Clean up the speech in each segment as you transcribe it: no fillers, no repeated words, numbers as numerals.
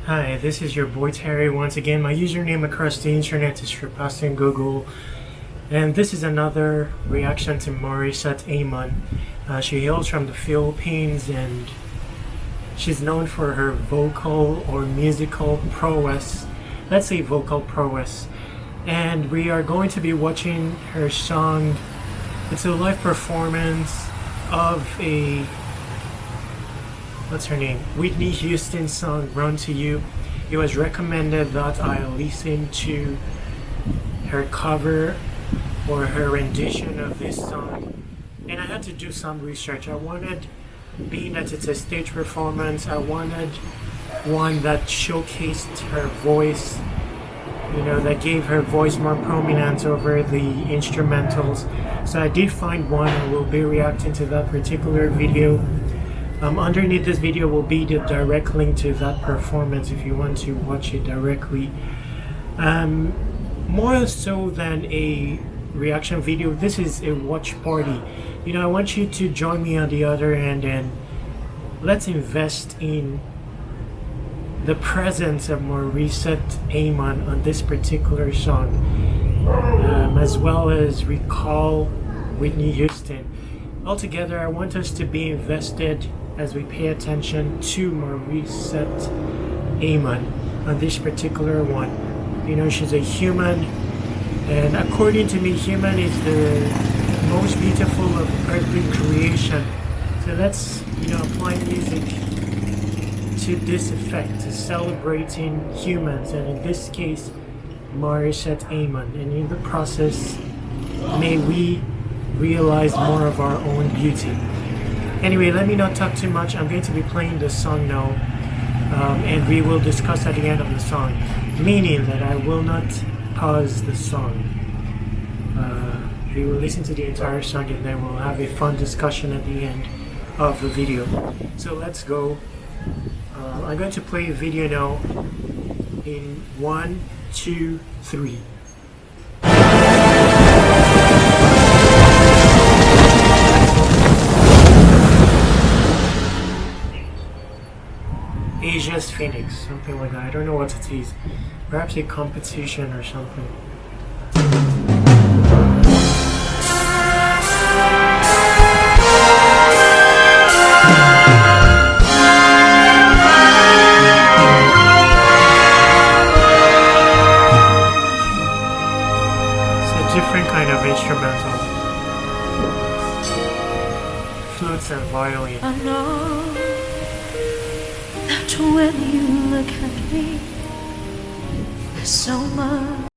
Hi, this is your boy Terry once again. My username across the internet is Tripassin Google, and this is another reaction to Morissette Amon. She hails from the Philippines, and she's known for her vocal or musical prowess. Let's say vocal prowess. And we are going to be watching her song. It's a live performance of a what's her name? Whitney Houston song Run to You. It was recommended that I listen to her cover or her rendition of this song, and I had to do some research. I wanted, being that it's a stage performance, I wanted one that showcased her voice, that gave her voice more prominence over the instrumentals. So I did find one, and we'll be reacting to that particular video. Underneath this video will be the direct link to that performance if you want to watch it directly. More so than a reaction video, this is a watch party. I want you to join me on the other end, and let's invest in the presence of Morissette Amon on this particular song, as well as recall Whitney Houston. Altogether, I want us to be invested as we pay attention to Morissette Amon on this particular one. She's a human, and according to me, human is the most beautiful of earthly creation. So let's, apply music to this effect, to celebrating humans, and in this case, Morissette Amon. And in the process, may we realize more of our own beauty. Anyway, let me not talk too much. I'm going to be playing the song now, and we will discuss at the end of the song, meaning that I will not pause the song. We will listen to the entire song, and then we'll have a fun discussion at the end of the video. So let's go. I'm going to play a video now in 1, 2, 3. Asia's Phoenix, something like that. I don't know what it is. Perhaps a competition or something. It's a different kind of instrumental. Flutes and violin. I know that when you look at me, there's so much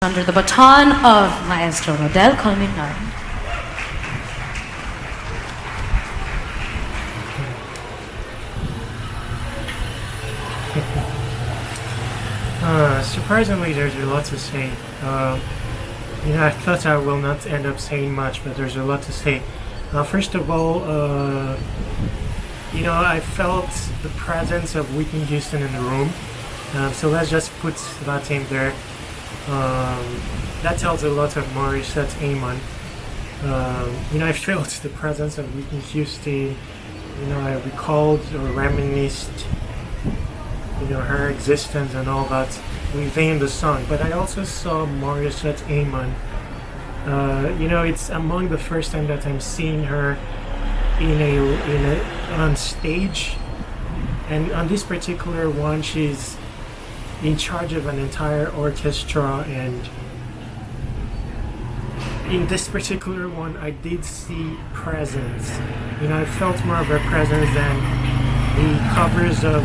Under the baton of Maestro Madela Colmenar. Surprisingly, there's a lot to say. I thought I will not end up saying much, but there's a lot to say. First of all, I felt the presence of Whitney Houston in the room. So let's just put that in there. That tells a lot of Morissette Amon. I felt the presence of Whitney Houston. I recalled or reminisced, her existence and all that within the song. But I also saw Morissette Amon. It's among the first time that I'm seeing her on stage, and on this particular one, she's in charge of an entire orchestra, and in this particular one, I did see presence. I felt more of her presence than the covers of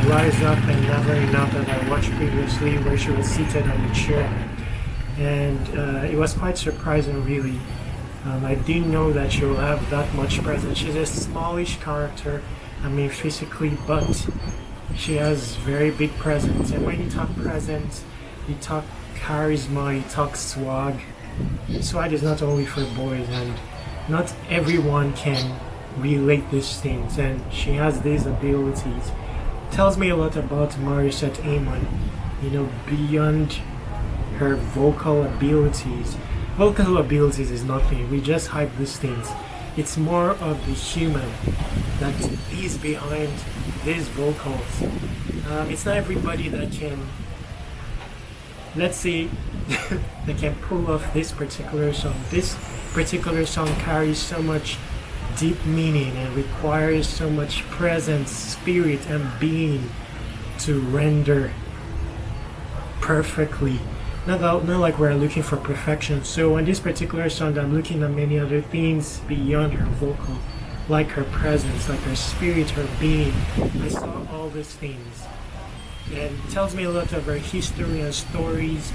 Rise Up and Never Enough that I watched previously, where she was seated on a chair. And it was quite surprising, really. I didn't know that she will have that much presence. She's a smallish character, physically, but she has very big presence. And when you talk presence, you talk charisma, you talk swag. Swag is not only for boys, and not everyone can relate these things, and she has these abilities. Tells me a lot about Morissette Amon, beyond her vocal abilities. Vocal abilities is nothing, we just hype these things. It's more of the human that is behind these vocals. It's not everybody that can, let's say, that can pull off this particular song. This particular song carries so much deep meaning and requires so much presence, spirit, and being to render perfectly. Not like we're looking for perfection. So on this particular song, I'm looking at many other things beyond her vocal, like her presence, like her spirit, her being. I saw all these things, and it tells me a lot of her history and stories.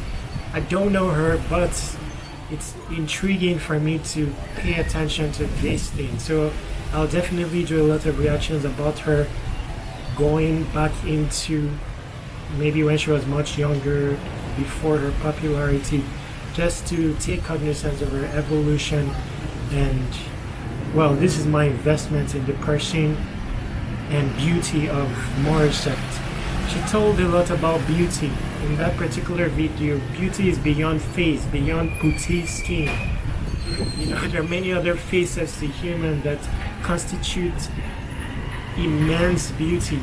I don't know her, but it's intriguing for me to pay attention to these things. So I'll definitely do a lot of reactions about her going back into maybe when she was much younger, before her popularity, just to take cognizance of her evolution. And well, this is my investment in the person and beauty of Morissette. She told a lot about beauty. In that particular video, beauty is beyond face, beyond petite skin. There are many other facets to human that constitute immense beauty.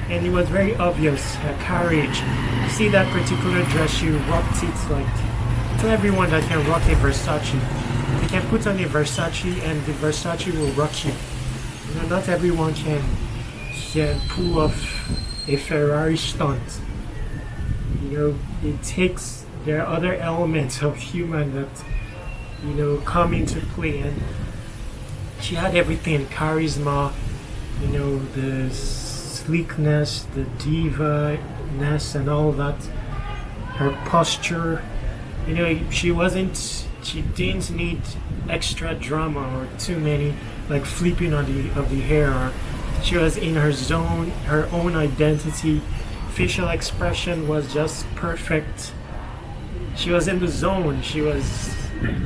And it was very obvious, her courage. You see that particular dress, she rocked it like, to everyone that can rock a Versace. You can put on a Versace and the Versace will rock you. Not everyone can pull off a Ferrari stunt. It takes, there are other elements of human that, come into play, and she had everything, charisma, the sleekness, the diva-ness and all that, her posture, she didn't need extra drama or too many, like flipping of the hair, or she was in her zone, her own identity. Facial expression was just perfect. She was in the zone. She was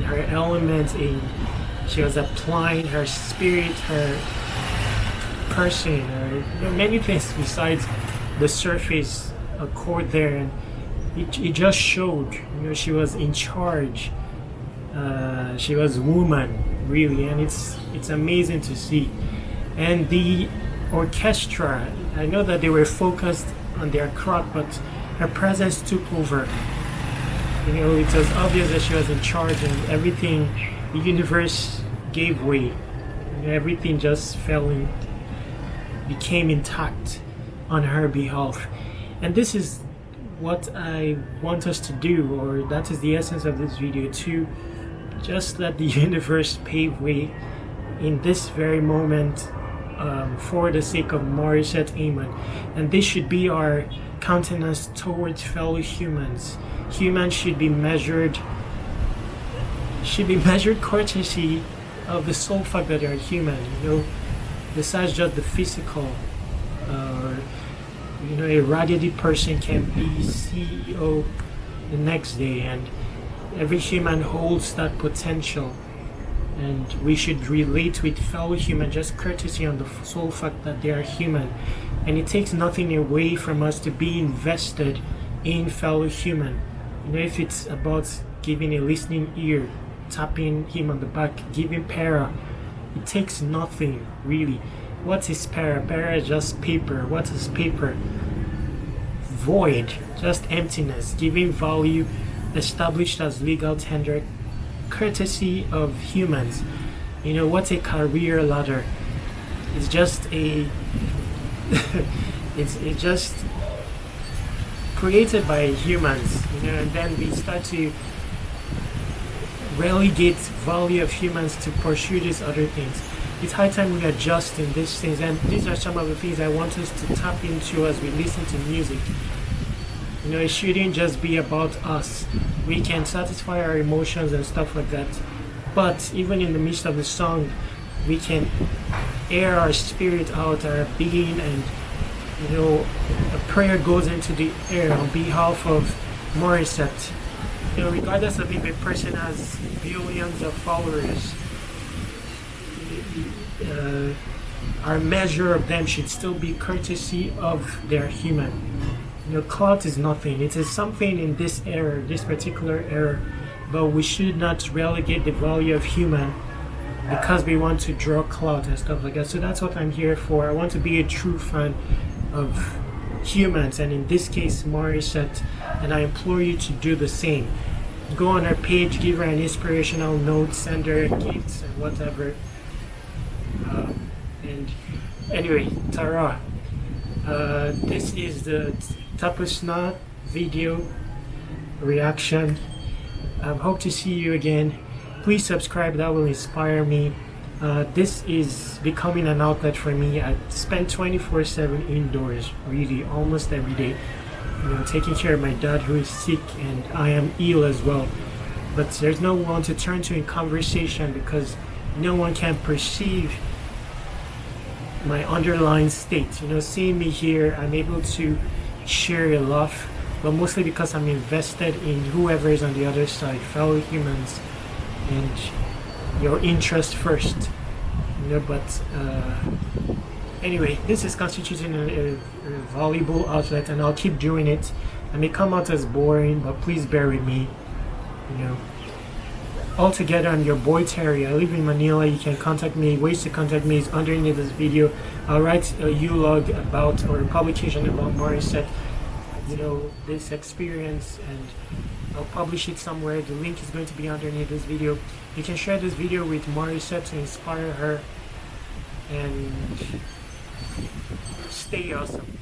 her element she was applying her spirit, her person, many things besides the surface accord there, and it just showed. She was in charge. She was woman, really, and it's amazing to see. And the orchestra, I know that they were focused on their craft, but her presence took over. It was obvious that she was in charge, and everything, the universe gave way. Everything just became intact on her behalf. And this is what I want us to do, or that is the essence of this video, to just let the universe pave way in this very moment for the sake of Morissette Amon, and this should be our countenance towards fellow humans. Humans should be measured courtesy of the sole fact that they are human. Besides just the physical, a raggedy person can be CEO the next day, and every human holds that potential. And we should relate with fellow human just courtesy on the sole fact that they are human. And it takes nothing away from us to be invested in fellow human. If it's about giving a listening ear, tapping him on the back, giving para, it takes nothing really. What is para? Para is just paper. What is paper? Void, just emptiness. Giving value established as legal tender courtesy of humans. What's a career ladder? It's just a it's just created by humans, and then we start to relegate value of humans to pursue these other things. It's high time we adjust in these things, and these are some of the things I want us to tap into as we listen to music. It shouldn't just be about us. We can satisfy our emotions and stuff like that, but even in the midst of the song, we can air our spirit out, our being, and a prayer goes into the air on behalf of Morissette. Regardless of if a person has billions of followers, our measure of them should still be courtesy of their human. Clout is nothing. It is something in this era, this particular era, but we should not relegate the value of human because we want to draw clout and stuff like that. So that's what I'm here for. I want to be a true fan of humans, and in this case, Morissette, and I implore you to do the same. Go on her page, give her an inspirational note, send her gifts and whatever. And anyway, Tara. This is the Tapusna video reaction. Hope to see you again. Please subscribe, that will inspire me. This is becoming an outlet for me. I spend 24/7 indoors, really, almost every day. Taking care of my dad who is sick, and I am ill as well. But there's no one to turn to in conversation because no one can perceive my underlying state. Seeing me here, I'm able to share a laugh, but mostly because I'm invested in whoever is on the other side, fellow humans, and your interest first. But anyway, this is constituting a valuable outlet, and I'll keep doing it. I may come out as boring, but please bear with me. Altogether, I'm your boy Terry. I live in Manila. You can contact me. Ways to contact me is underneath this video. I'll write a U-log about, or a publication about Morissette, this experience, and I'll publish it somewhere. The link is going to be underneath this video. You can share this video with Morissette to inspire her, and stay awesome.